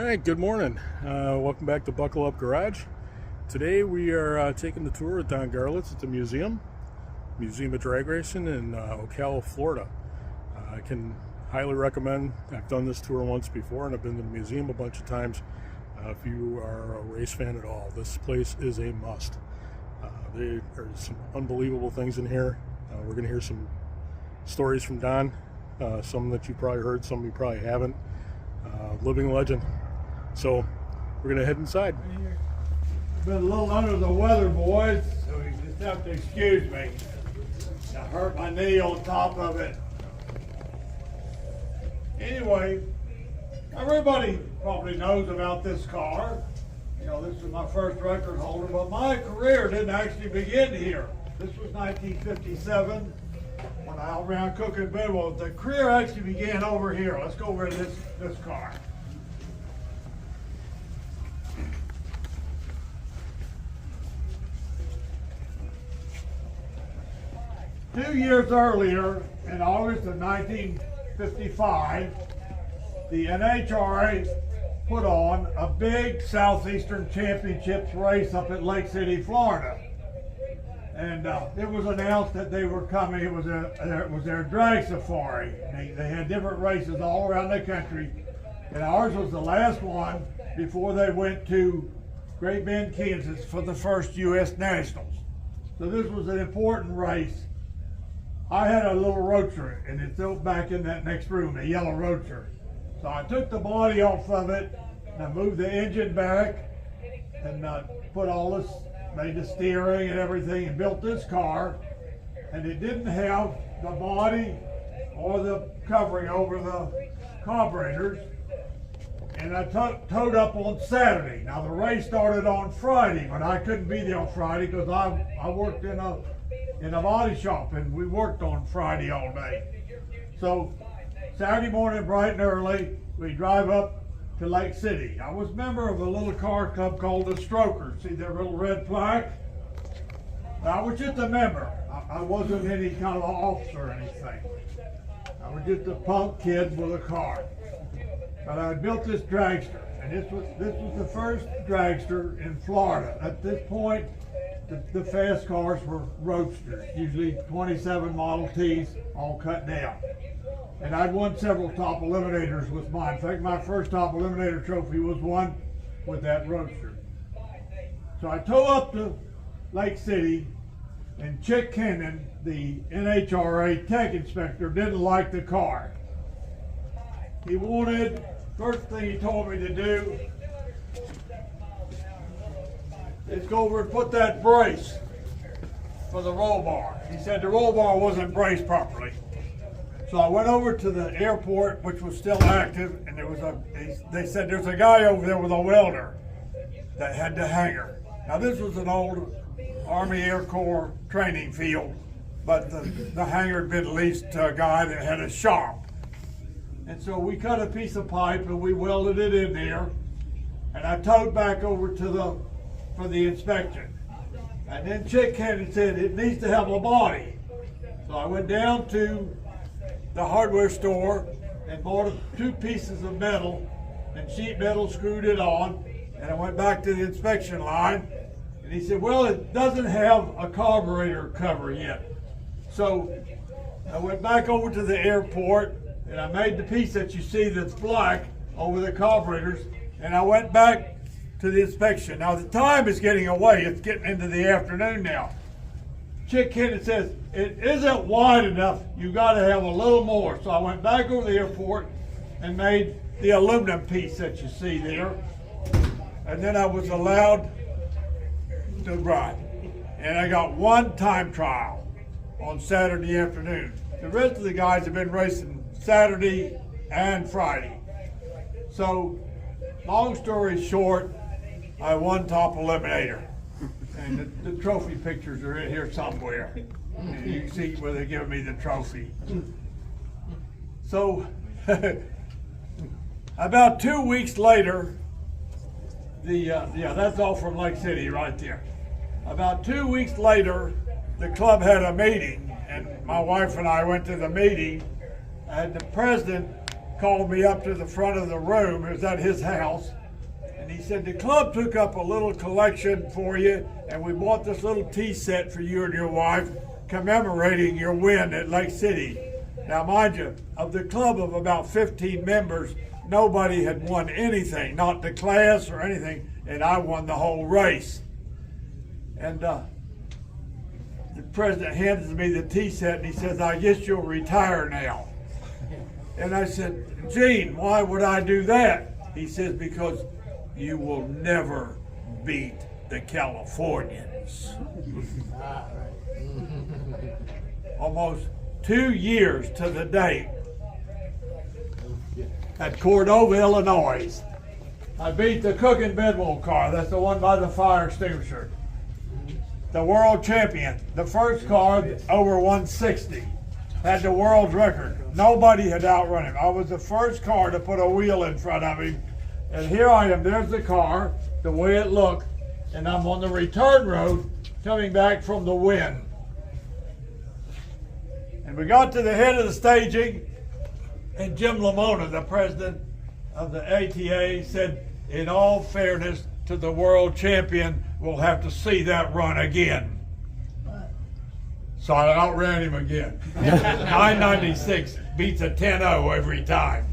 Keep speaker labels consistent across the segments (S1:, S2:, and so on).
S1: right, good morning. Welcome back to Buckle Up Garage. Today we are taking the tour at Don Garlits at the Museum of Drag Racing in Ocala, Florida. I can highly recommend. I've done this tour once before and I've been to the museum a bunch of times. If you are a race fan at all, this place is a must. There are some unbelievable things in here. We're going to hear some stories from Don, some that you probably heard, some you probably haven't. Living legend. So we're gonna head inside.
S2: Been a little under the weather, boys, so you just have to excuse me. I hurt my knee on top of it. Anyway, everybody probably knows about this car. You know, this is my first record holder, but my career didn't actually begin here. This was 1957 when I outran Cook and Bidwell. The career actually began over here. Let's go over to this car. Two years earlier, in August of 1955, the NHRA put on a big Southeastern Championships race up at Lake City, Florida. And it was announced that they were coming. It was their drag safari. They had different races all around the country, and ours was the last one before they went to Great Bend, Kansas for the first U.S. Nationals. So this was an important race. I had a little Roadster, and it's built back in that next room, a yellow Roadster. So I took the body off of it, and I moved the engine back, and put all this, made the steering and everything, and built this car. And it didn't have the body or the covering over the carburetors. And I towed up on Saturday. Now the race started on Friday, but I couldn't be there on Friday because I worked in a body shop, and we worked on Friday all day. So Saturday morning, bright and early, we drive up to Lake City. I was a member of a little car club called the Strokers. See their little red plaque? I was just a member. I wasn't any kind of officer or anything. I was just a punk kid with a car. But I built this dragster, and this was the first dragster in Florida. At this point, the fast cars were Roadsters, usually 27 Model Ts, all cut down. And I'd won several top eliminators with mine. In fact, my first top eliminator trophy was won with that Roadster. So I tow up to Lake City, and Chick Kennan, the NHRA tech inspector, didn't like the car. He wanted, first thing he told me to do is go over and put that brace for the roll bar. He said the roll bar wasn't braced properly. So I went over to the airport, which was still active, and they said there's a guy over there with a welder that had the hangar. Now this was an old Army Air Corps training field, but the hangar had been leased to a guy that had a shop. And so we cut a piece of pipe and we welded it in there, and I towed back over for the inspection. And then Chick Kennan said it needs to have a body. So I went down to the hardware store and bought two pieces of metal and sheet metal, screwed it on, and I went back to the inspection line, and he said, well, it doesn't have a carburetor cover yet. So I went back over to the airport, and I made the piece that you see that's black over the carburetors, and I went back to the inspection. Now the time is getting away. It's getting into the afternoon now. Chick Kennan says, it isn't wide enough. You got to have a little more. So I went back over to the airport and made the aluminum piece that you see there. And then I was allowed to ride. And I got one time trial on Saturday afternoon. The rest of the guys have been racing Saturday and Friday. So, long story short, I won top eliminator. And the trophy pictures are in here somewhere. And you can see where they're giving me the trophy. So, about 2 weeks later, that's all from Lake City right there. About 2 weeks later, the club had a meeting, and my wife and I went to the meeting, and the president called me up to the front of the room. It was at his house. And he said, the club took up a little collection for you, and we bought this little tea set for you and your wife, commemorating your win at Lake City. Now, mind you, of the club of about 15 members, nobody had won anything, not the class or anything, and I won the whole race. And the president hands me the tea set, and he says, I guess you'll retire now. And I said, Gene, why would I do that? He says, because you will never beat the Californians. Almost 2 years to the date at Cordova, Illinois. I beat the Cook and Bedwell car. That's the one by the fire extinguisher. The world champion. The first car over 160. Had the world record. Nobody had outrun him. I was the first car to put a wheel in front of him. And here I am, there's the car, the way it looked, and I'm on the return road coming back from the win. And we got to the head of the staging, and Jim Lamona, the president of the ATA, said, in all fairness to the world champion, we'll have to see that run again. So I outran him again. 996 beats a 10-0 every time.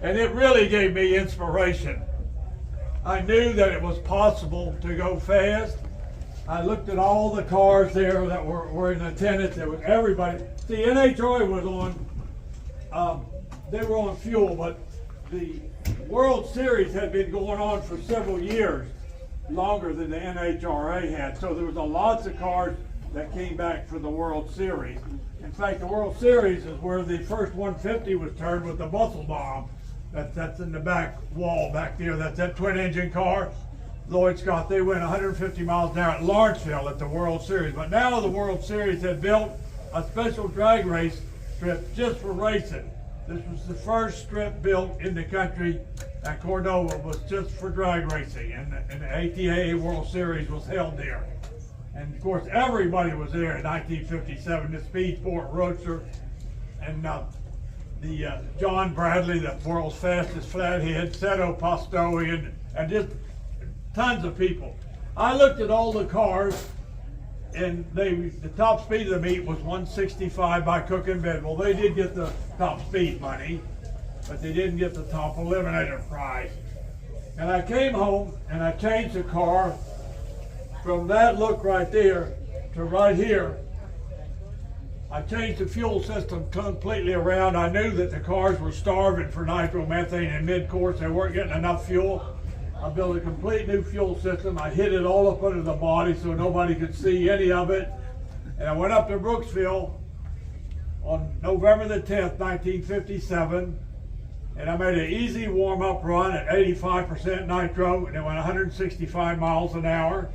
S2: And it really gave me inspiration. I knew that it was possible to go fast. I looked at all the cars there that were in attendance. There was everybody. See, NHRA was on, they were on fuel, but the World Series had been going on for several years, longer than the NHRA had. So there was lots of cars that came back for the World Series. In fact, the World Series is where the first 150 was turned with the muscle bomb. That's in the back wall back there. That's that twin engine car. Lloyd Scott, they went 150 miles an hour at Lawrenceville at the World Series. But now the World Series had built a special drag race strip just for racing. This was the first strip built in the country at Cordova, was just for drag racing. And the ATA World Series was held there. And of course, everybody was there in 1957, the Speed Sport Roadster, and the John Bradley, the world's fastest flathead, Seto Postoi, and just tons of people. I looked at all the cars, and the top speed of the meet was 165 by Cook and Bedwell. They did get the top speed money, but they didn't get the top eliminator prize. And I came home and I changed the car from that look right there to right here. I changed the fuel system completely around. I knew that the cars were starving for nitromethane in mid-course. They weren't getting enough fuel. I built a complete new fuel system. I hid it all up under the body so nobody could see any of it. And I went up to Brooksville on November the 10th, 1957. And I made an easy warm-up run at 85% nitro, and it went 165 miles an hour.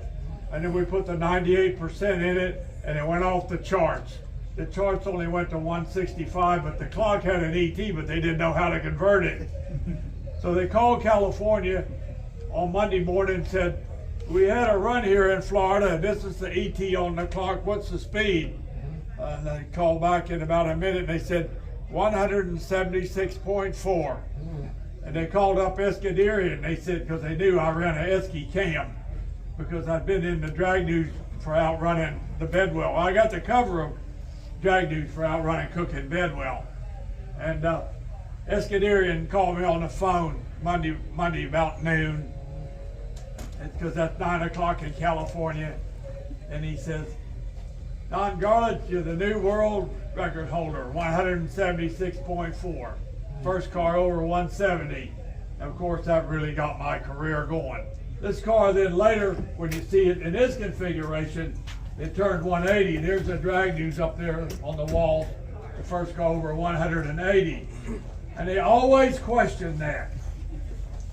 S2: And then we put the 98% in it, and it went off the charts. The charts only went to 165, but the clock had an ET, but they didn't know how to convert it. So they called California on Monday morning and said, we had a run here in Florida, and this is the ET on the clock, what's the speed? And they called back in about a minute, and they said 176.4. And they called up Escuderian, and they said, because they knew I ran an Esky cam, because I'd been in the drag news for outrunning the Bedwell. I got the cover of drag news for outrunning Cook and Bedwell. And Escuderian called me on the phone Monday about noon, because that's 9 o'clock in California. And he says, Don Garlits, you're the new world record holder, 176.4. First car over 170. And of course, that really got my career going. This car then later, when you see it in this configuration, it turned 180. There's the drag news up there on the wall. The first car over 180. And they always question that.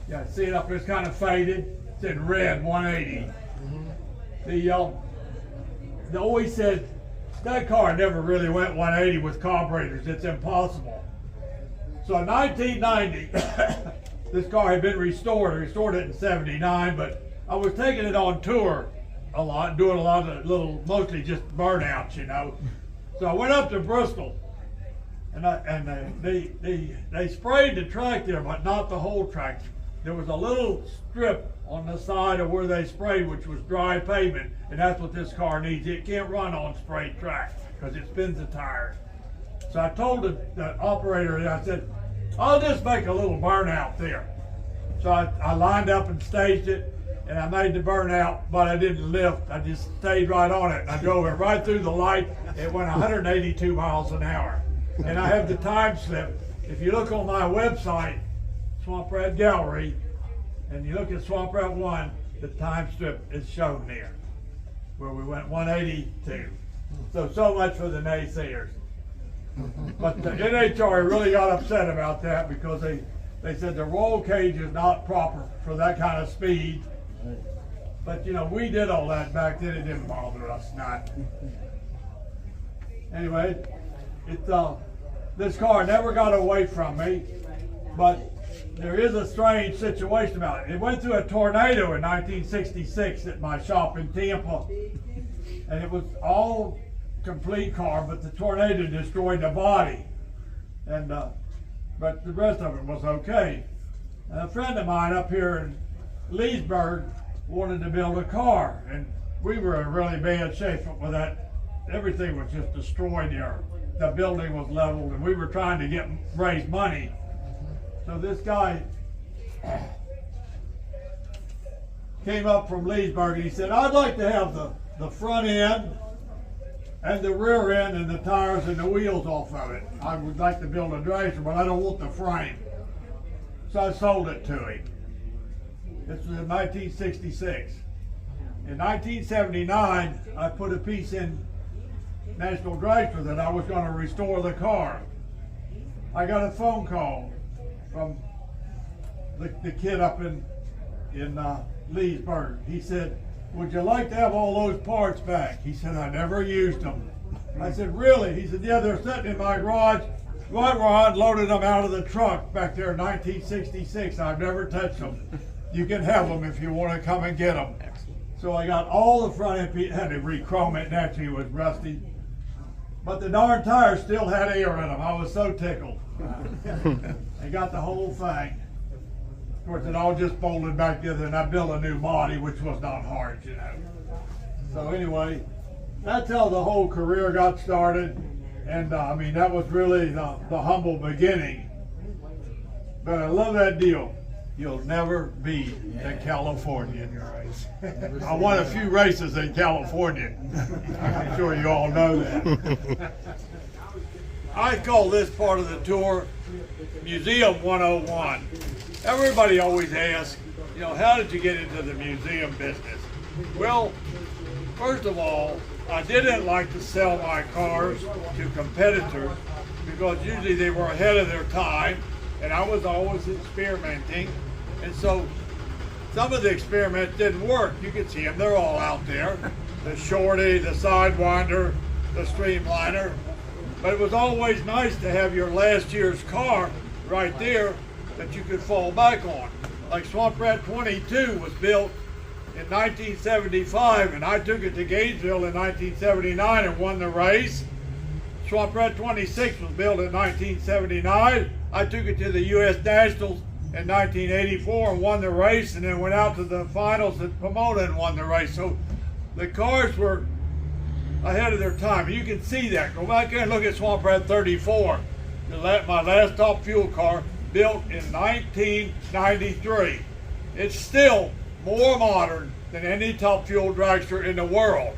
S2: Yeah, see it up there, it's kind of faded. It's in red, 180. They always said, that car never really went 180 with carburetors. It's impossible. So in 1990, this car had been restored. I restored it in 79, but I was taking it on tour a lot, doing a lot of mostly just burnouts, you know. So I went up to Bristol, and they sprayed the track there, but not the whole track. There was a little strip on the side of where they sprayed, which was dry pavement, and that's what this car needs. It can't run on sprayed track because it spins the tires. So I told the operator, I said, I'll just make a little burnout there. So I lined up and staged it, and I made the burnout, but I didn't lift. I just stayed right on it. I drove it right through the light. It went 182 miles an hour. And I have the time slip. If you look on my website, Swamp Rat Gallery, and you look at Swamp Rat 1, the time strip is shown there, where we went 182. So much for the naysayers. But the NHRA really got upset about that because they said the roll cage is not proper for that kind of speed. But you know, we did all that back then. It didn't bother us not. Anyway, this car never got away from me, but there is a strange situation about it. It went through a tornado in 1966 at my shop in Tampa, and it was all complete car, but the tornado destroyed the body, and but the rest of it was okay. And a friend of mine up here in Leesburg wanted to build a car, and we were in really bad shape with that. Everything was just destroyed there. The building was leveled, and we were trying to raise money. So this guy came up from Leesburg, and he said, I'd like to have the front end and the rear end and the tires and the wheels off of it. I would like to build a Dragster, but I don't want the frame. So I sold it to him. This was in 1966. In 1979, I put a piece in National Dragster that I was going to restore the car. I got a phone call from the kid up in Leesburg. He said, would you like to have all those parts back? He said, I never used them. I said, really? He said, yeah, they're sitting in my garage right where I unloaded them out of the truck back there in 1966. I've never touched them. You can have them if you want to come and get them. So I got all the front end pieces, had to re-chrome it, naturally it was rusty. But the darn tires still had air in them. I was so tickled. I got the whole thing. Of course, it all just bolted back together, and I built a new body, which was not hard, you know. So anyway, that's how the whole career got started. And I mean, that was really the humble beginning. But I love that deal. You'll never be a Californian. I won a few races in California. I'm sure you all know that. I call this part of the tour Museum 101. Everybody always asks, you know, how did you get into the museum business? Well, first of all, I didn't like to sell my cars to competitors because usually they were ahead of their time, and I was always experimenting. And so some of the experiments didn't work. You can see them, they're all out there. The Shorty, the Sidewinder, the Streamliner. But it was always nice to have your last year's car right there that you could fall back on. Like Swamp Rat 22 was built in 1975, and I took it to Gainesville in 1979 and won the race. Swamp Rat 26 was built in 1979. I took it to the U.S. Nationals in 1984 and won the race, and then went out to the finals at Pomona and won the race. So the cars were ahead of their time. You can see that. Go back there and look at Swamp Rat 34. My last top fuel car, built in 1993. It's still more modern than any top fuel dragster in the world.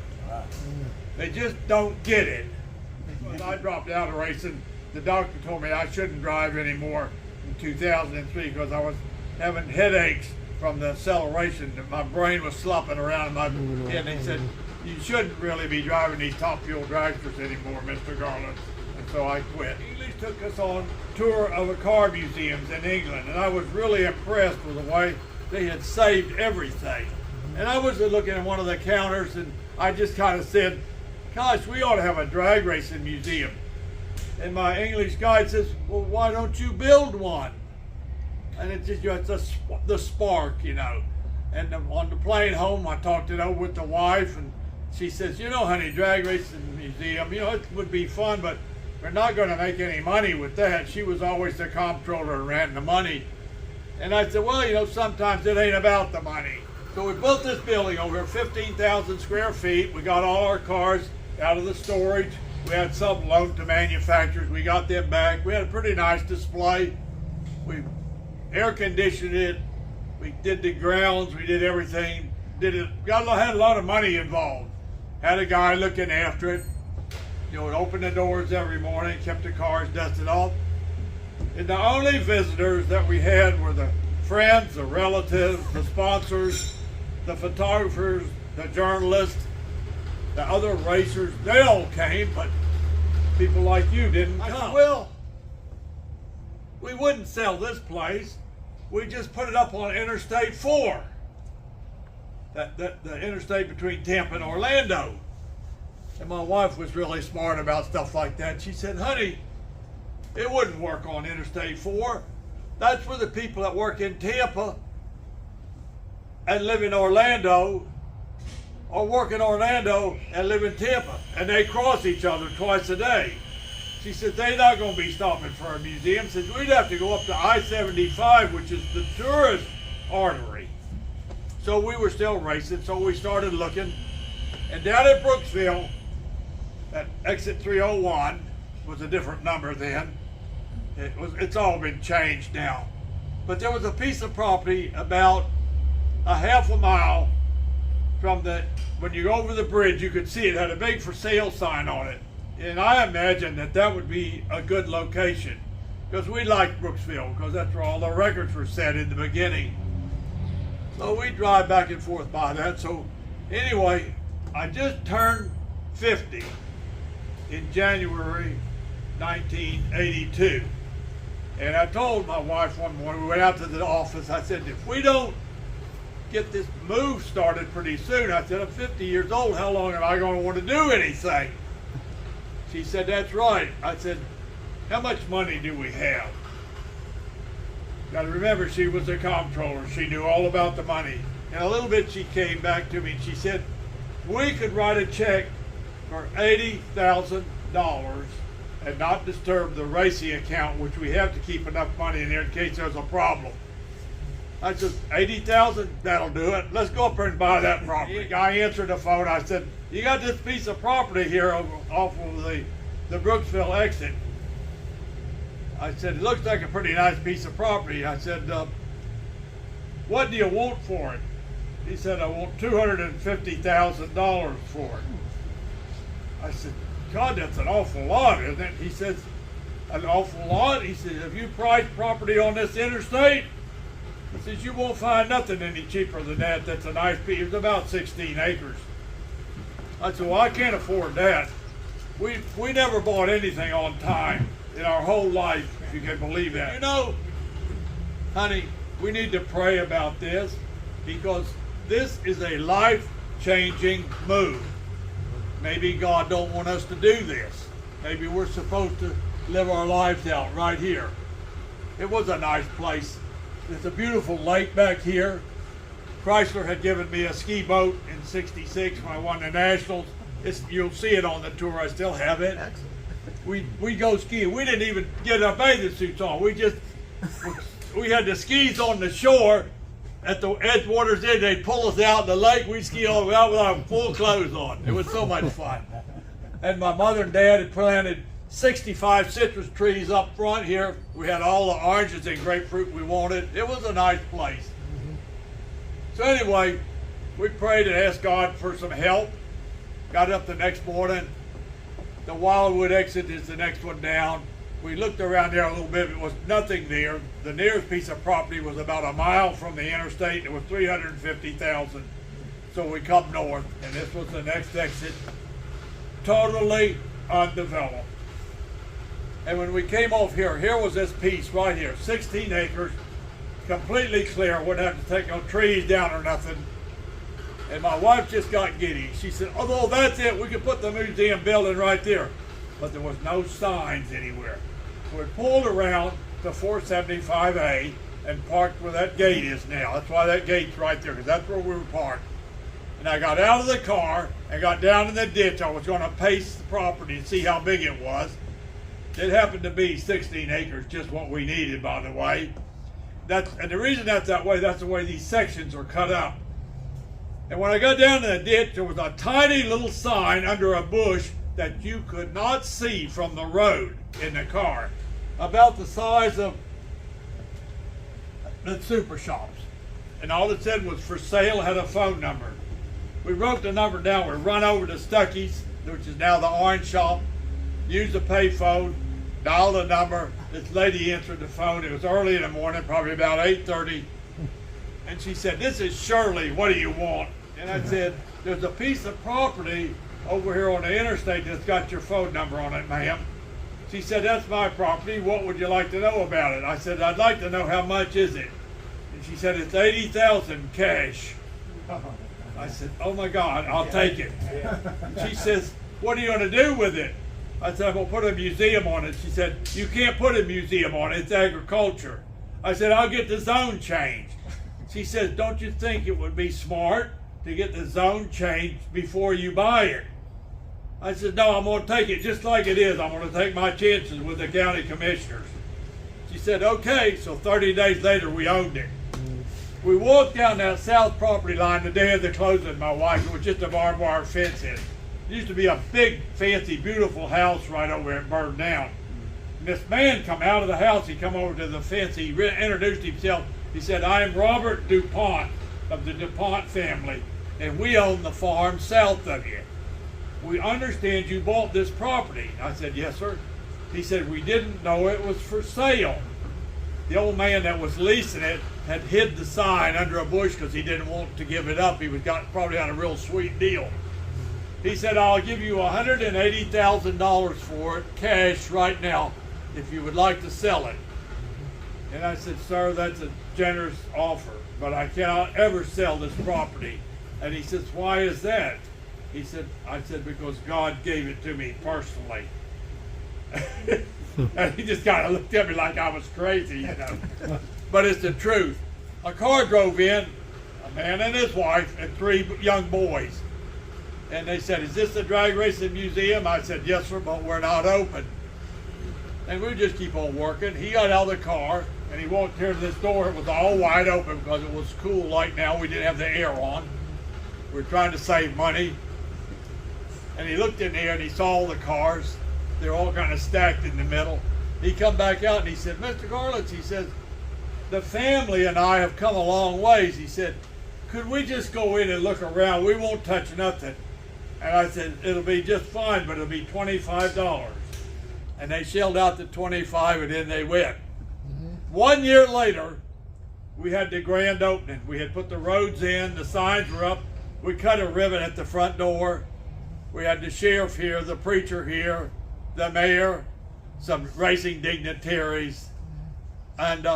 S2: They just don't get it. When I dropped out of racing, the doctor told me I shouldn't drive anymore in 2003 because I was having headaches from the acceleration. My brain was slopping around in my head. And he said, you shouldn't really be driving these top fuel dragsters anymore, Mr. Garlits. And so I quit. English took us on tour of the car museums in England, and I was really impressed with the way they had saved everything. And I was looking at one of the counters, and I just kind of said, gosh, we ought to have a drag racing museum. And my English guide says, well, why don't you build one? And it's just, you know, it's the spark, you know. And on the plane home, I talked it over with the wife, and she says, you know, honey, drag racing museum, you know, it would be fun, but we're not going to make any money with that. She was always the comptroller and ran the money. And I said, well, you know, sometimes it ain't about the money. So we built this building over 15,000 square feet. We got all our cars out of the storage. We had some loaned to manufacturers. We got them back. We had a pretty nice display. We air conditioned it. We did the grounds. We did everything. Had a lot of money involved. Had a guy looking after it. You know, would open the doors every morning, kept the cars dusted off. And the only visitors that we had were the friends, the relatives, the sponsors, the photographers, the journalists, the other racers. They all came, but people like you didn't come. Well, we wouldn't sell this place. We just put it up on Interstate 4. The interstate between Tampa and Orlando. And my wife was really smart about stuff like that. She said, honey, it wouldn't work on Interstate 4. That's for the people that work in Tampa and live in Orlando, or work in Orlando and live in Tampa, and they cross each other twice a day. She said, they're not going to be stopping for a museum. She said, we'd have to go up to I-75, which is the tourist artery. So we were still racing, so we started looking. And down at Brooksville, at exit 301, was a different number then. It's all been changed now. But there was a piece of property about a half a mile from when you go over the bridge, you could see it had a big for sale sign on it. And I imagined that would be a good location, because we liked Brooksville, because that's where all the records were set in the beginning. So we drive back and forth by that. So anyway, I just turned 50 in January 1982. And I told my wife one morning, we went out to the office, I said, if we don't get this move started pretty soon, I said, I'm 50 years old, how long am I going to want to do anything? She said, that's right. I said, how much money do we have? Got to remember, she was a comptroller. She knew all about the money. And a little bit she came back to me and she said, we could write a check for $80,000 and not disturb the racing account, which we have to keep enough money in there in case there's a problem. I said, 80,000, that'll do it. Let's go up there and buy that property. The guy answered the phone. I said, you got this piece of property here off of the Brooksville exit. I said, it looks like a pretty nice piece of property. I said, what do you want for it? He said, I want $250,000 for it. I said, God, that's an awful lot, isn't it? He says, an awful lot? He said, have you priced property on this interstate? He says, you won't find nothing any cheaper than that. That's a nice piece. It's about 16 acres. I said, well, I can't afford that. We never bought anything on time in our whole life, if you can believe that. You know, honey, we need to pray about this, because this is a life-changing move. Maybe God don't want us to do this. Maybe we're supposed to live our lives out right here. It was a nice place. There's a beautiful lake back here. Chrysler had given me a ski boat in '66 when I won the Nationals. You'll see it on the tour. I still have it. We go skiing. We didn't even get our bathing suits on. We had the skis on the shore at the Edgewater's Edge. They'd pull us out in the lake. We'd ski all the way out with our full clothes on. It was so much fun. And my mother and dad had planted 65 citrus trees up front here. We had all the oranges and grapefruit we wanted. It was a nice place. So anyway, we prayed and asked God for some help. Got up the next morning. The Wildwood exit is the next one down. We looked around there a little bit. It was nothing there. The nearest piece of property was about a mile from the interstate. It was $350,000. So we come north, and this was the next exit. Totally undeveloped. And when we came off here was this piece right here, 16 acres, completely clear. Wouldn't have to take no trees down or nothing. And my wife just got giddy. She said, oh, that's it. We could put the museum building right there. But there was no signs anywhere. So we pulled around to 475A and parked where that gate is now. That's why that gate's right there, because that's where we were parked. And I got out of the car and got down in the ditch. I was going to pace the property and see how big it was. It happened to be 16 acres, just what we needed, by the way. And the reason that's that way, that's the way these sections are cut up. And when I got down to the ditch, there was a tiny little sign under a bush that you could not see from the road in the car, about the size of the super shops. And all it said was for sale, had a phone number. We wrote the number down. We run over to Stuckey's, which is now the orange shop, used the pay phone, dialed the number. This lady answered the phone. It was early in the morning, probably about 8:30. And she said, "This is Shirley, what do you want?" And I said, "There's a piece of property over here on the interstate that's got your phone number on it, ma'am." She said, "That's my property. What would you like to know about it?" I said, "I'd like to know how much is it." And she said, "It's 80,000 cash." I said, "Oh my God, I'll take it." She says, "What are you going to do with it?" I said, "I'm going to put a museum on it." She said, "You can't put a museum on it. It's agriculture." I said, "I'll get the zone changed." She says, "Don't you think it would be smart to get the zone changed before you buy it?" I said, "No, I'm going to take it just like it is. I'm going to take my chances with the county commissioners." She said, "Okay." So 30 days later, we owned it. We walked down that south property line the day of the closing, my wife. It was just a barbed wire fence in it. It used to be a big, fancy, beautiful house right over there. It burned down. And this man come out of the house. He come over to the fence. He introduced himself. He said, "I am Robert DuPont of the DuPont family, and we own the farm south of you. We understand you bought this property." I said, "Yes, sir." He said, "We didn't know it was for sale." The old man that was leasing it had hid the sign under a bush because he didn't want to give it up. He was probably on a real sweet deal. He said, "I'll give you $180,000 for it, cash right now, if you would like to sell it." And I said, "Sir, that's a generous offer, but I cannot ever sell this property." And he says, "Why is that?" I said, "Because God gave it to me personally." And he just kind of looked at me like I was crazy, you know. But it's the truth. A car drove in, a man and his wife and 3 young boys. And they said, "Is this the drag racing museum?" I said, "Yes, sir, but we're not open." And we just keep on working. He got out of the car and he walked here to this door. It was all wide open because it was cool like now. We didn't have the air on. We were trying to save money. And he looked in there and he saw all the cars. They're all kind of stacked in the middle. He come back out and he said, "Mr. Garlits," he says, "the family and I have come a long ways." He said, "Could we just go in and look around? We won't touch nothing." And I said, "It'll be just fine, but it'll be $25. And they shelled out the 25 and then they went. 1 year later, we had the grand opening. We had put the roads in, the signs were up. We cut a ribbon at the front door. We had the sheriff here, the preacher here, the mayor, some racing dignitaries, and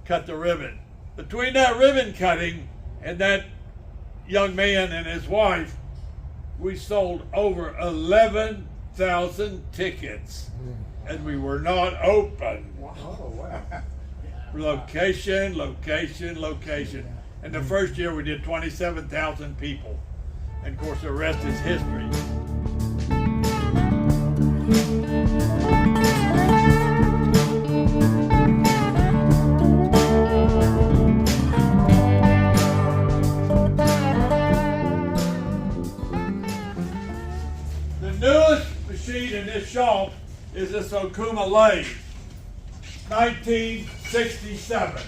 S2: cut the ribbon. Between that ribbon cutting and that young man and his wife, we sold over 11,000 tickets, and we were not open.
S3: Oh, wow.
S2: Location, location, location. And the first year we did 27,000 people. And of course the rest is history. The newest machine in this shop is this Okuma lathe, 1967.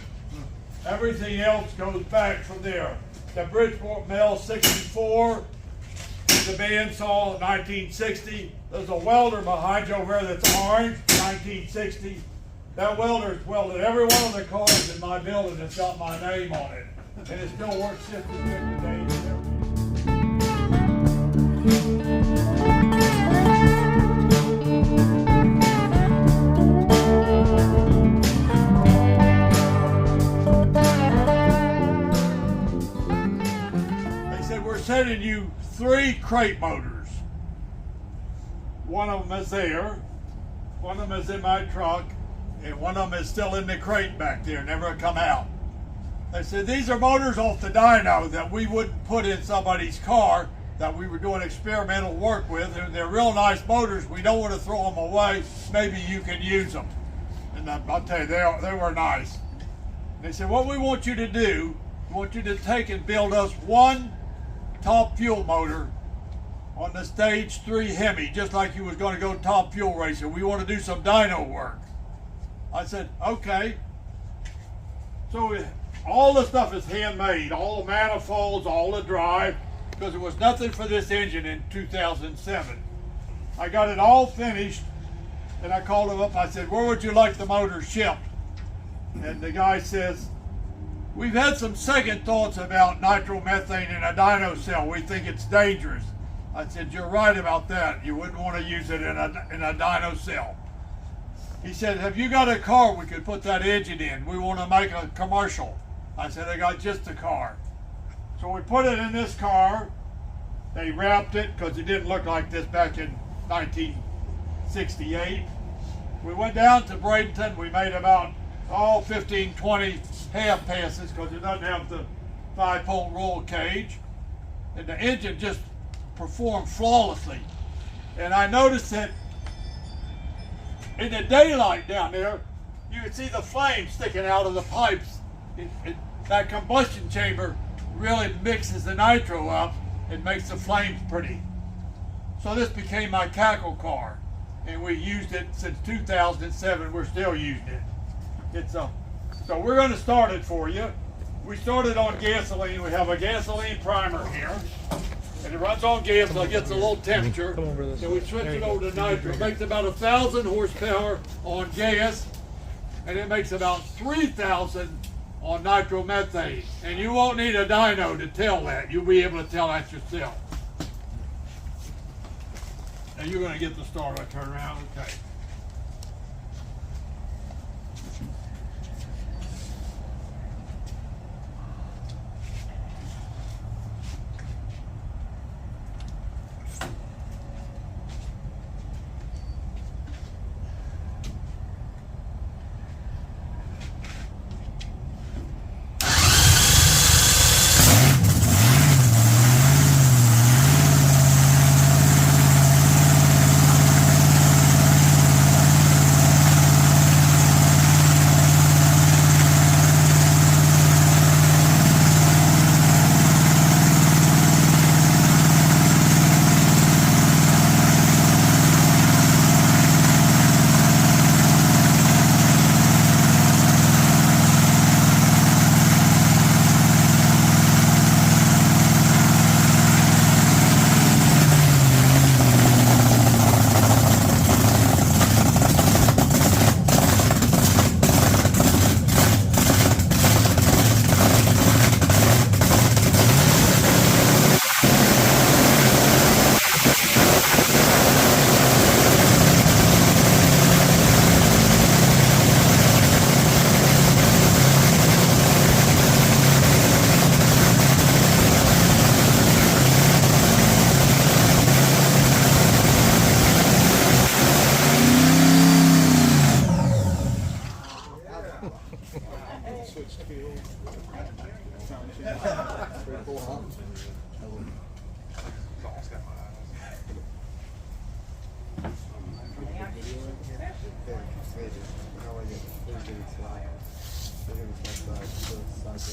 S2: Everything else goes back from there. The Bridgeport Mill, 64. The bandsaw, 1960. There's a welder behind you over there that's orange, 1960. That welder's welded every one of the cars in my building that's got my name on it. And it still works just as good today. Sending you 3 crate motors. One of them is there, one of them is in my truck, and one of them is still in the crate back there, never come out. They said these are motors off the dyno that we wouldn't put in somebody's car that we were doing experimental work with, and they're real nice motors. We don't want to throw them away. Maybe you can use them. And I'll tell you, they were nice. They said, what we want you to do, we want you to take and build us one top fuel motor on the stage 3 Hemi, just like you was going to go top fuel racing. We want to do some dyno work. I said, okay. So all the stuff is handmade, all the manifolds, all the drive, because there was nothing for this engine in 2007. I got it all finished, and I called him up. I said, where would you like the motor shipped? And the guy says, we've had some second thoughts about nitromethane in a dyno cell. We think it's dangerous. I said, you're right about that. You wouldn't want to use it in a dyno cell. He said, have you got a car we could put that engine in? We want to make a commercial. I said, I got just a car. So we put it in this car. They wrapped it because it didn't look like this back in 1968. We went down to Bradenton. We made about 15, 20 half passes because it doesn't have the 5-pole roll cage. And the engine just performed flawlessly. And I noticed that in the daylight down there, you could see the flames sticking out of the pipes. That combustion chamber really mixes the nitro up and makes the flames pretty. So this became my cackle car, and we used it since 2007. We're still using it. So we're going to start it for you. We started on gasoline. We have a gasoline primer here, and it runs on gas until it gets a little temperature. Then we switch it over to nitro. It makes about 1,000 horsepower on gas, and it makes about 3,000 on nitromethane. And you won't need a dyno to tell that. You'll be able to tell that yourself. Now you're going to get the starter. Turn around. Okay.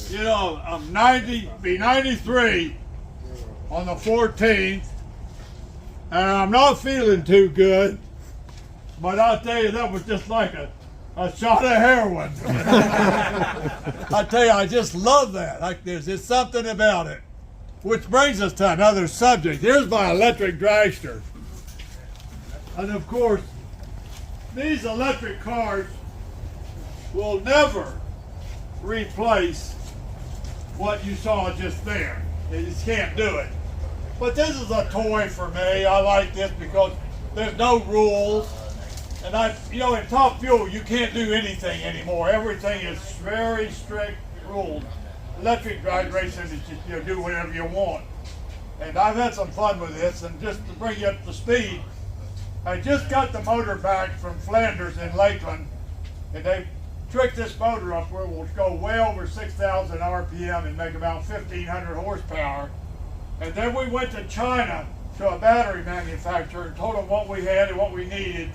S2: You know, I'm 93 on the 14th, and I'm not feeling too good, but I'll tell you, that was just like a shot of heroin. I tell you, I just love that. Like, there's just something about it. Which brings us to another subject. Here's my electric dragster. And of course, these electric cars will never replace what you saw just there. You just can't do it. But this is a toy for me. I like this because there's no rules. And you know, in top fuel, you can't do anything anymore. Everything is very strict rules. Electric drag racing is just, you know, do whatever you want. And I've had some fun with this. And just to bring you up to speed, I just got the motor back from Flanders in Lakeland, and they tricked this motor up where it will go way over 6,000 RPM and make about 1,500 horsepower. And then we went to China to a battery manufacturer and told them what we had and what we needed.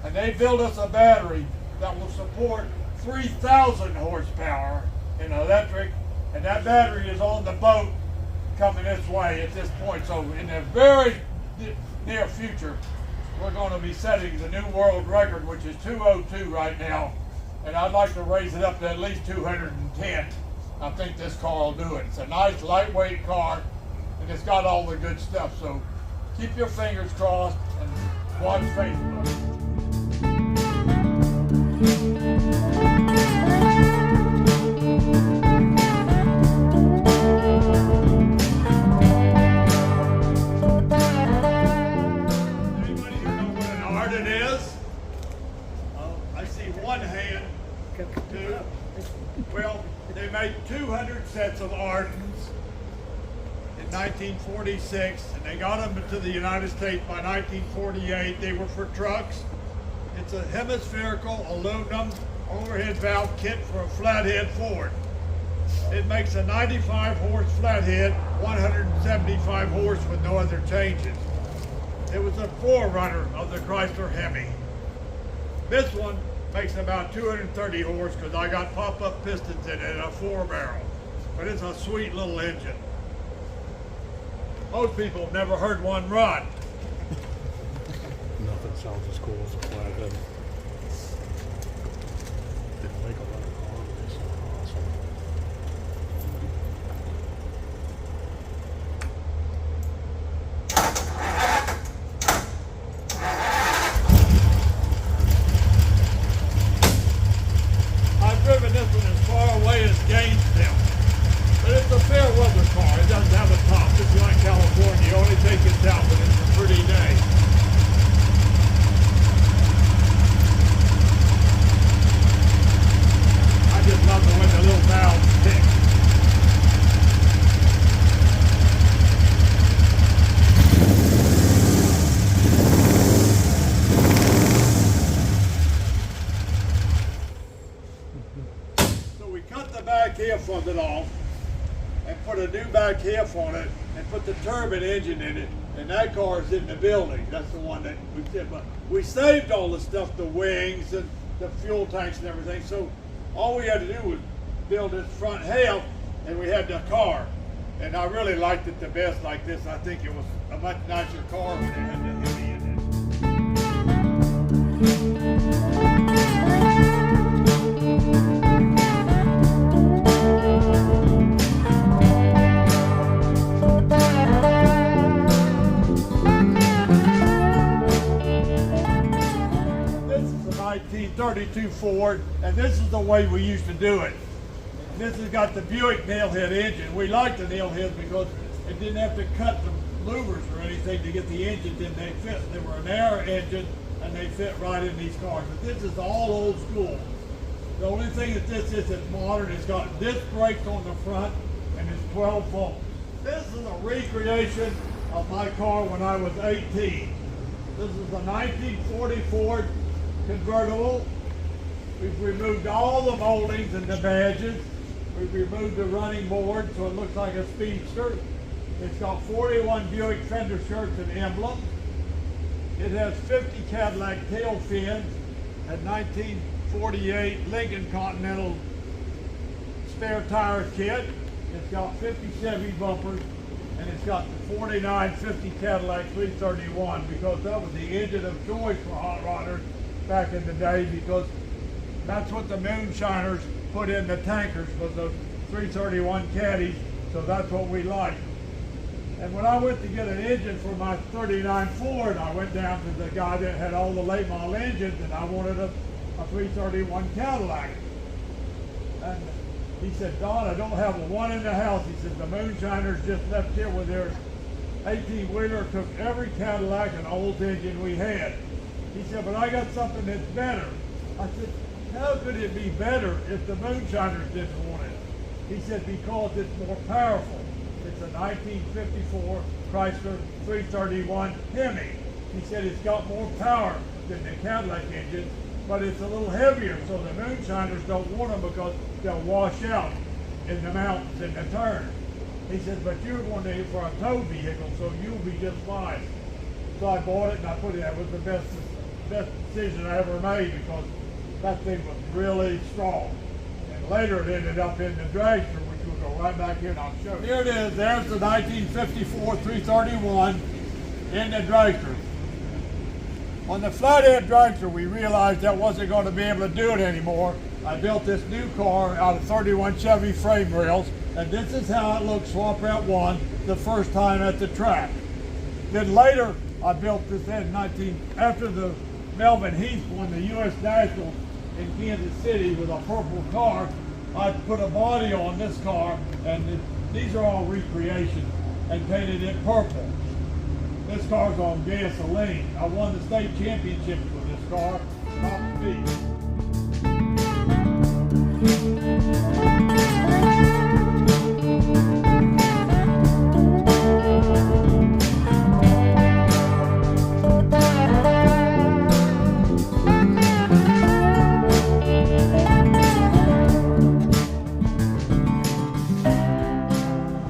S2: And they built us a battery that will support 3,000 horsepower in electric. And that battery is on the boat coming this way at this point. So in the very near future, we're going to be setting the new world record, which is 202 right now. And I'd like to raise it up to at least 210. I think this car will do it. It's a nice lightweight car, and it's got all the good stuff. So keep your fingers crossed and watch Facebook. Anybody here know what an ARDUN is? I see one hand. Two. Well, they made 200 sets of ARDUNs in 1946, and they got them to the United States by 1948. They were for trucks. It's a hemispherical aluminum overhead valve kit for a flathead Ford. It makes a 95 horse flathead, 175 horse with no other changes. It was a Forerunner of the Chrysler Hemi. This one makes about 230 horse because I got pop-up pistons in it and a 4-barrel. But it's a sweet little engine. Most people have never heard one run.
S1: Nothing sounds as cool as a flathead. Didn't make a lot of cars, but they sound awesome.
S2: I've driven this one as far away as Gainesville. But it's a fair weather car. It doesn't have a top. If you're in California, you only take it down when it's a pretty day. I just love the way the little valves tick. So we cut the back half of it off and put a new back half on it and put the turbine engine in it, and that car is in the building. That's the one that we did. But we saved all the stuff, the wings and the fuel tanks and everything. So all we had to do was build this front half, and we had the car. And I really liked it the best like this. I think it was a much nicer car when they had the Hemi in it. This is a 1932 Ford, and this is the way we used to do it. This has got the Buick nailhead engine. We liked the nailheads because it didn't have to cut the louvers or anything to get the engines in. They fit. They were an air engine, and they fit right in these cars. But this is all old school. The only thing that this is that's modern, it's got disc brakes on the front, and it's 12 volts. This is a recreation of my car when I was 18. This is a 1940 Ford convertible. We've removed all the moldings and the badges. We've removed the running board so it looks like a speedster. It's got 41 Buick fender skirts and emblems. It has 50 Cadillac tail fins and 1948 Lincoln Continental spare tire kit. It's got 50 Chevy bumpers, and it's got the 4950 Cadillac 331 because that was the engine of choice for hot rodders back in the day, because that's what the moonshiners put in the tankers, was the 331 caddies, so that's what we liked. And when I went to get an engine for my 39 Ford, I went down to the guy that had all the late model engines, and I wanted a 331 Cadillac. And he said, "Don, I don't have one in the house." He said, "The moonshiners just left here with their 18-wheeler, took every Cadillac and old engine we had." He said, "But I got something that's better." I said, "How could it be better if the moonshiners didn't want it?" He said, "Because it's more powerful. It's a 1954 Chrysler 331 Hemi." He said, "It's got more power than the Cadillac engine, but it's a little heavier, so the moonshiners don't want them because they'll wash out in the mountains in the turn." He said, but you're going to need for a tow vehicle, so you'll be just fine. So I bought it and I put it, that was the best decision I ever made because that thing was really strong. And later it ended up in the Dragster, which will go right back here and I'll show you. Here it is, there's the 1954 331 in the Dragster. On the flathead Dragster, we realized that wasn't going to be able to do it anymore. I built this new car out of 31 Chevy frame rails, and this is how it looked swap out one the first time at the track. Then later, I built this after the Melvin Heath won the U.S. Nationals in Kansas City with a purple car. I put a body on this car, and these are all recreations, and painted it purple. This car's on gasoline. I won the state championship with this car, top speed.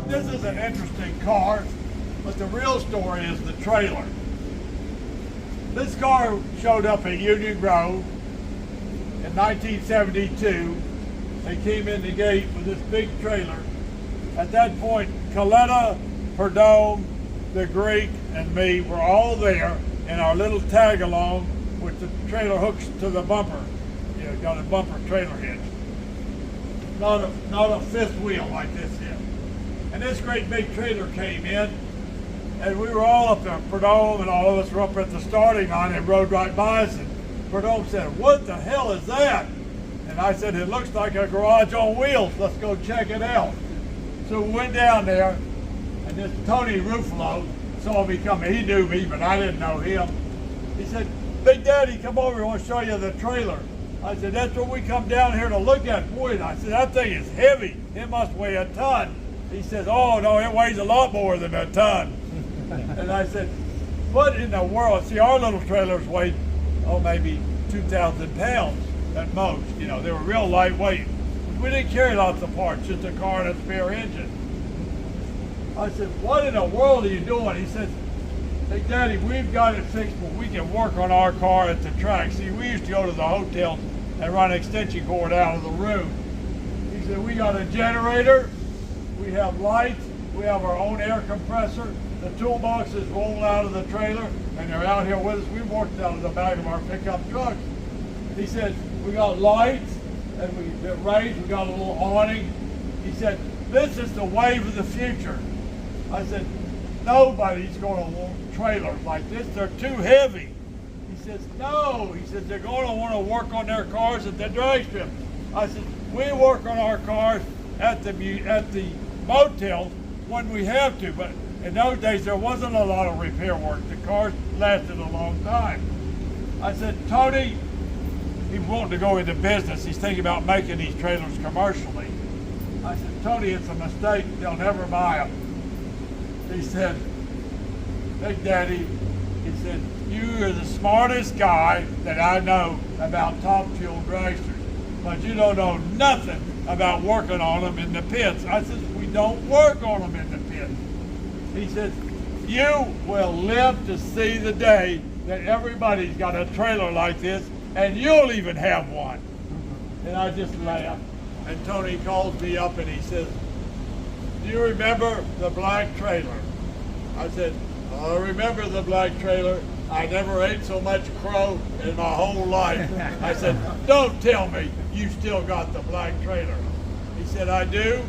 S2: This is an interesting car. But the real story is the trailer. This car showed up at Union Grove in 1972. They came in the gate with this big trailer. At that point, Coletta, Perdome, the Greek, and me were all there in our little tag along with the trailer hooks to the bumper. You know, got a bumper trailer hitch. Not a fifth wheel like this is. And this great big trailer came in. And we were all up there, Perdome and all of us were up at the starting line and rode right by us. And Perdome said, "What the hell is that?" And I said, "It looks like a garage on wheels. Let's go check it out." So we went down there, and this Tony Ruffalo saw me coming. He knew me, but I didn't know him. He said, "Big Daddy, come over. I want to show you the trailer." I said, "That's what we come down here to look at." Boy, I said, "That thing is heavy. It must weigh a ton." He says, "Oh, no, it weighs a lot more than a ton." And I said, "What in the world?" See, our little trailers weighed, maybe 2,000 pounds at most. You know, they were real lightweight. We didn't carry lots of parts, just a car and a spare engine. I said, "What in the world are you doing?" He said, "Hey, Daddy, we've got it fixed, but we can work on our car at the track." See, we used to go to the hotels and run an extension cord out of the room. He said, "We got a generator, we have lights, we have our own air compressor. The toolboxes roll out of the trailer, and they're out here with us. We worked out of the back of our pickup truck." He said, "We got lights, and we raised, we got a little awning." He said, "This is the wave of the future." I said, "Nobody's going to want trailers like this. They're too heavy." He says, "No." He says, "They're going to want to work on their cars at the drag strip." I said, "We work on our cars at the motels when we have to, but in those days, there wasn't a lot of repair work. The cars lasted a long time." I said, "Tony," he wanted to go into business. He's thinking about making these trailers commercially. I said, "Tony, it's a mistake. They'll never buy them." He said, "Big Daddy," he said, "you are the smartest guy that I know about top fuel dragsters, but you don't know nothing about working on them in the pits." I said, "We don't work on them in the pits." He says, "You will live to see the day that everybody's got a trailer like this, and you'll even have one." And I just laughed. And Tony calls me up and he says, "Do you remember the black trailer?" I said, "I remember the black trailer. I never ate so much crow in my whole life." I said, "Don't tell me you still got the black trailer." He said, "I do.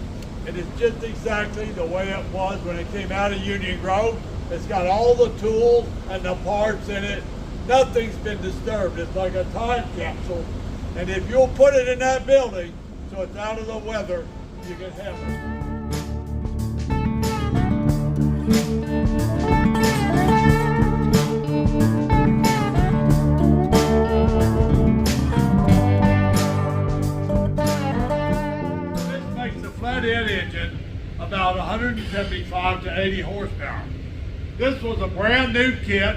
S2: And it's just exactly the way it was when it came out of Union Grove. It's got all the tools and the parts in it. Nothing's been disturbed. It's like a time capsule. And if you'll put it in that building so it's out of the weather, you can have it." Flathead engine, about 175 to 80 horsepower. This was a brand new kit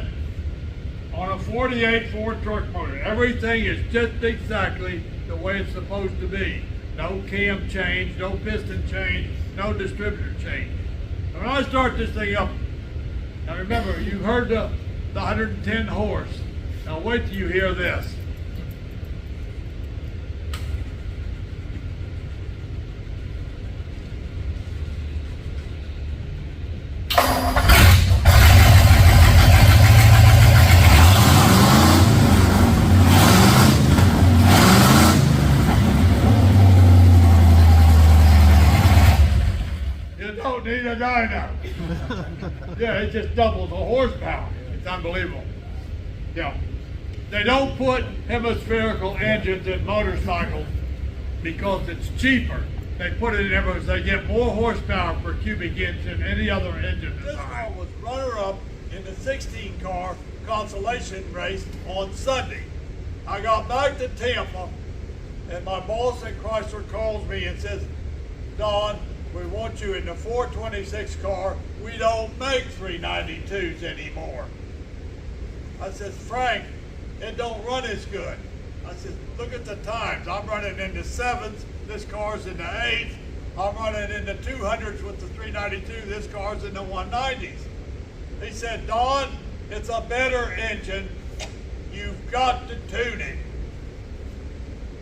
S2: on a 48 Ford truck motor. Everything is just exactly the way it's supposed to be. No cam change, no piston change, no distributor change. When I start this thing up, now remember, you heard the 110 horse. Now wait till you hear this. Don't need a dyno. Yeah, it just doubles the horsepower. It's unbelievable. Yeah. They don't put hemispherical engines in motorcycles because it's cheaper. They put it in there because they get more horsepower per cubic inch than any other engine design. This car was runner-up in the 16 car consolation race on Sunday. I got back to Tampa and my boss at Chrysler calls me and says, Don, we want you in the 426 car. We don't make 392s anymore. I said, Frank, it don't run as good. I said, look at the times. I'm running in the 7s. This car's in the 8s. I'm running in the 200s with the 392. This car's in the 190s. He said, Don, it's a better engine. You've got to tune it.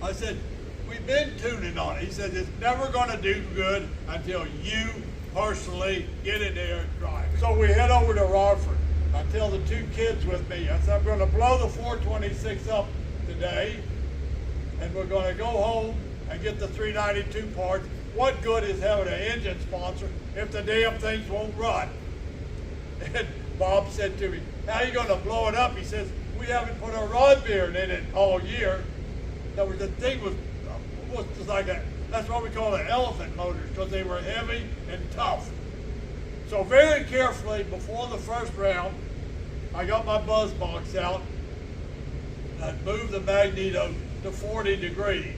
S2: I said, we've been tuning on it. He said, it's never going to do good until you personally get in there and drive. So we head over to Rockford. I tell the two kids with me, I said, I'm going to blow the 426 up today, and we're going to go home and get the 392 parts. What good is having an engine sponsor if the damn things won't run? And Bob said to me, how are you going to blow it up? He says, we haven't put a rod bearing in it all year. That was the thing was just like a, that's what we call the elephant motors, because they were heavy and tough. So very carefully before the first round, I got my buzz box out and I moved the magneto to 40 degrees.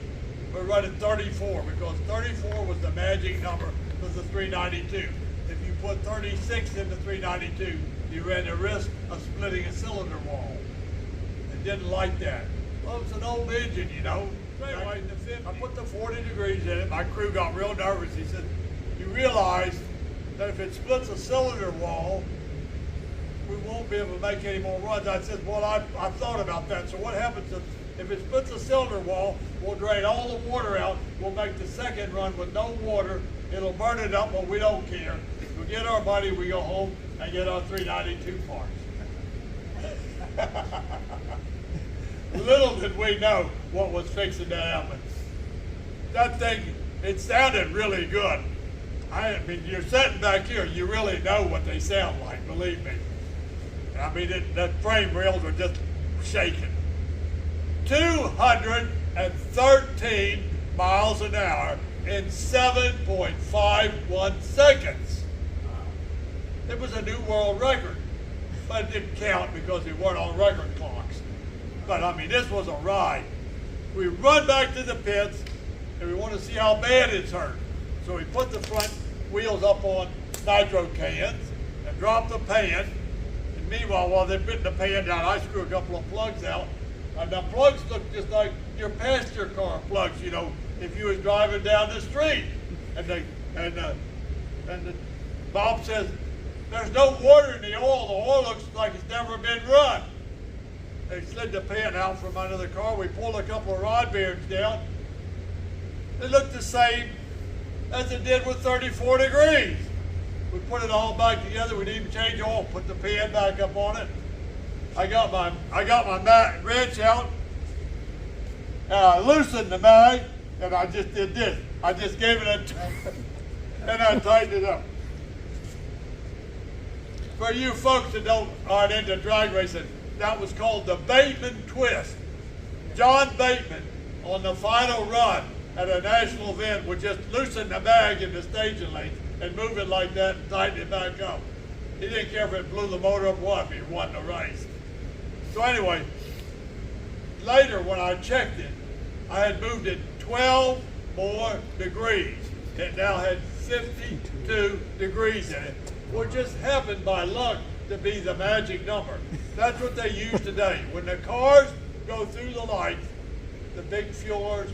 S2: We're running 34 because 34 was the magic number for the 392. If you put 36 in the 392, you ran the risk of splitting a cylinder wall. I didn't like that. Well, it's an old engine, you know. Anyway, I put the 40 degrees in it. My crew got real nervous. He said, you realize that if it splits a cylinder wall, we won't be able to make any more runs. I said, well, I've thought about that. So what happens if it splits a cylinder wall, we'll drain all the water out. We'll make the second run with no water. It'll burn it up, but we don't care. We'll get our money, we go home and get our 392 parts. Little did we know what was fixing to happen. That thing, it sounded really good. I mean, you're sitting back here, you really know what they sound like, believe me. I mean, the frame rails are just shaking. 213 miles an hour in 7.51 seconds. It was a new world record, but it didn't count because we weren't on record clocks. But I mean, this was a ride. We run back to the pits and we want to see how bad it's hurt. So we put the front wheels up on Nitro cans and drop the pan. And meanwhile, while they're putting the pan down, I screw a couple of plugs out. And the plugs look just like your passenger car plugs, you know, if you was driving down the street. And Bob says, there's no water in the oil. The oil looks like it's never been run. They slid the pan out from under the car. We pulled a couple of rod bearings down. It looked the same as it did with 34 degrees. We put it all back together. We didn't even change oil. Put the pan back up on it. I got my wrench out. And I loosened the mag, and I just did this. I just gave it a and I tightened it up. For you folks that aren't into drag racing, that was called the Bateman twist. John Bateman, on the final run at a national event, would just loosen the mag in the staging length and move it like that and tighten it back up. He didn't care if it blew the motor up or if he won the race. So anyway, later when I checked it, I had moved it 12 more degrees. It now had 52 degrees in it, which just happened by luck to be the magic number. That's what they use today. When the cars go through the lights, the big fuelers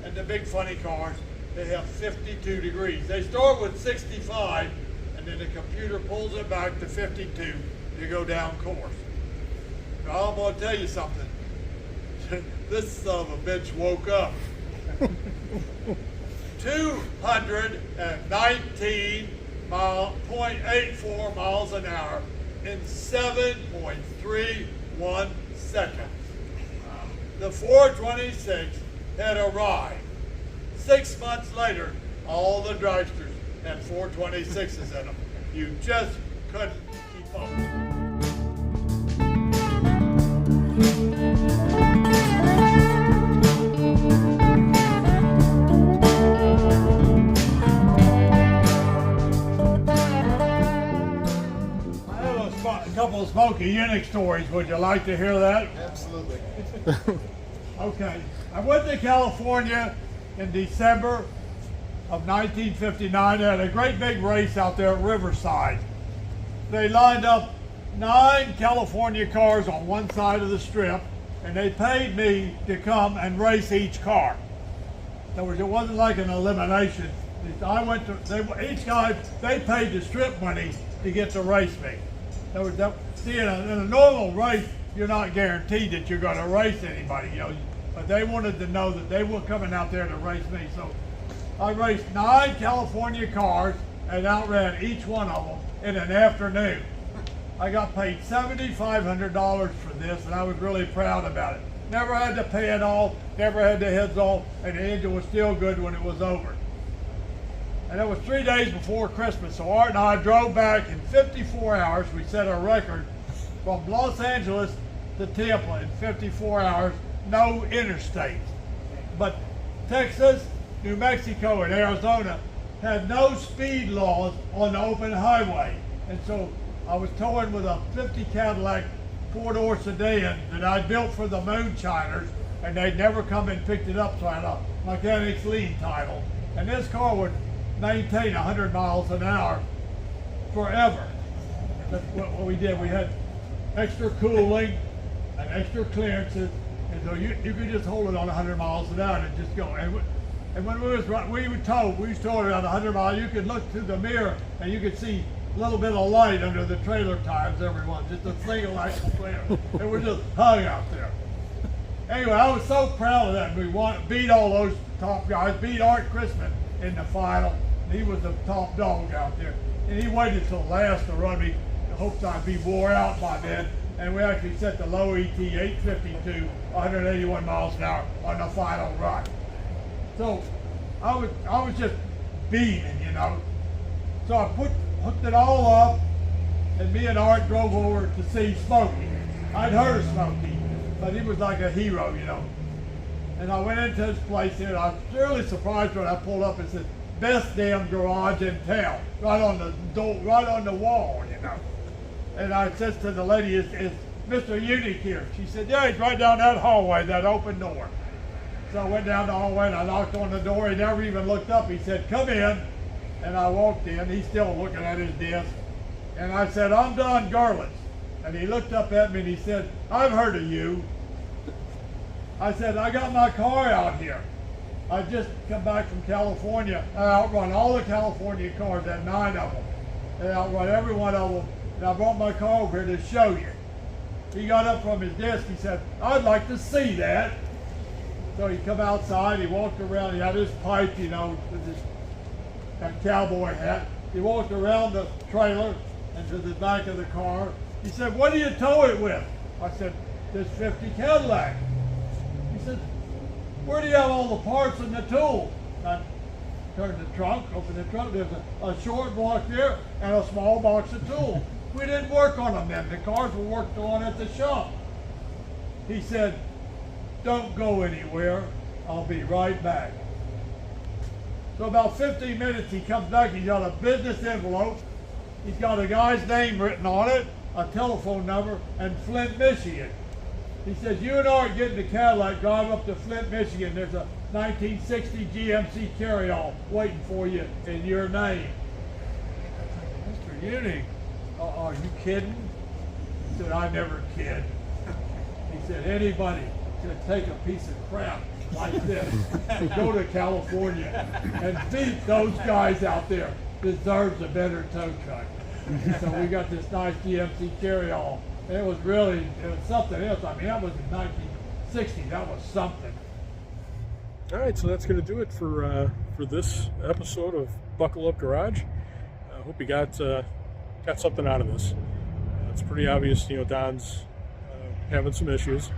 S2: and the big funny cars, they have 52 degrees. They start with 65 and and then the computer pulls it back to 52. You go down course. Now, I'm going to tell you something. This son of a bitch woke up. 219.84 miles an hour in 7.31 seconds. The 426 had arrived. 6 months later, all the dragsters had 426s in them. You just couldn't keep up. A couple of Smokey Yunick stories. Would you like to hear that?
S3: Absolutely.
S2: Okay. I went to California in December of 1959. They had a great big race out there at Riverside. They lined up 9 California cars on one side of the strip, and they paid me to come and race each car. In other words, it wasn't like an elimination. I went to, each guy, they paid the strip money to get to race me. In other words, see, in a normal race, you're not guaranteed that you're going to race anybody, you know. But they wanted to know that they were coming out there to race me. So I raced 9 California cars and outran each one of them in an afternoon. I got paid $7,500 for this, and I was really proud about it. Never had to pay it all, never had the heads off, and the engine was still good when it was over. And it was 3 days before Christmas, so Art and I drove back in 54 hours. We set a record from Los Angeles to Tampa in 54 hours, no interstates. But Texas, New Mexico, and Arizona had no speed laws on the open highway. And so I was towing with a 50 Cadillac 4-door sedan that I built for the moonshiners, and they'd never come and picked it up, so I had a mechanic's lien title. And this car would maintain 100 miles an hour forever. That's what we did. We had extra cooling and extra clearances, and so you could just hold it on 100 miles an hour and just go. And when we was towed around 100 miles. You could look through the mirror and you could see a little bit of light under the trailer tires, everyone, just a single light flare. And we're just hung out there. Anyway, I was so proud of that. We beat all those top guys, beat Art Christman in the final. He was the top dog out there. And he waited till last to run me. In hopes I'd be wore out by then. And we actually set the low ET 852, 181 miles an hour on the final run. So I was just beaming, you know. So I hooked it all up, and me and Art drove over to see Smokey. I'd heard of Smokey, but he was like a hero, you know. And I went into his place here, and I was really surprised when I pulled up and said, "Best damn garage in town," right on the door, right on the wall, you know. And I said to the lady, "Is Mr. Yunick here?" She said, "Yeah, he's right down that hallway, that open door." So I went down the hallway and I knocked on the door. He never even looked up. He said, "Come in." And I walked in. He's still looking at his desk. And I said, "I'm Don Garlits." And he looked up at me and he said, "I've heard of you." I said, "I got my car out here. I just come back from California. I outrun all the California cars, there 9 of them. And I outrun every one of them. And I brought my car over here to show you." He got up from his desk. He said, "I'd like to see that." So he come outside. He walked around. He had his pipe, you know, with his cowboy hat. He walked around the trailer and to the back of the car. He said, "What do you tow it with?" I said, "This 50 Cadillac." He said, "Where do you have all the parts and the tools?" I turned the trunk, opened the trunk. There's a short block there and a small box of tools. We didn't work on them then. The cars were worked on at the shop. He said, "Don't go anywhere. I'll be right back." So about 15 minutes he comes back. He's got a business envelope. He's got a guy's name written on it, a telephone number, and Flint, Michigan. He says, "You and Art get in the Cadillac, drive up to Flint, Michigan. There's a 1960 GMC Carryall waiting for you in your name." Mr. Yunick, are you kidding? He said, "I never kid." He said, "Anybody should take a piece of crap like this and go to California and beat those guys out there. deserves a better tow truck. So we got this nice GMC Carryall. It was something else. I mean, that was in 1960. That was something.
S1: All right, so that's going to do it for this episode of Buckle Up Garage. I hope you got something out of this. It's pretty obvious, you know, Don's having some issues,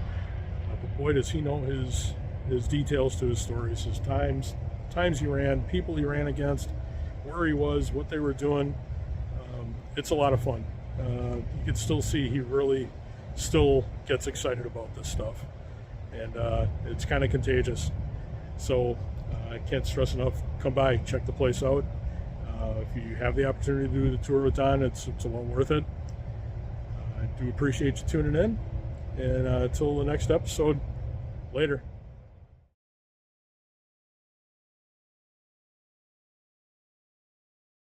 S1: but boy, does he know his details to his stories, his times he ran, people he ran against, where he was, what they were doing. It's a lot of fun. You can still see he really still gets excited about this stuff, and it's kind of contagious. So I can't stress enough, come by, check the place out. If you have the opportunity to do the tour with Don, it's well worth it. I do appreciate you tuning in, and until the next episode, later.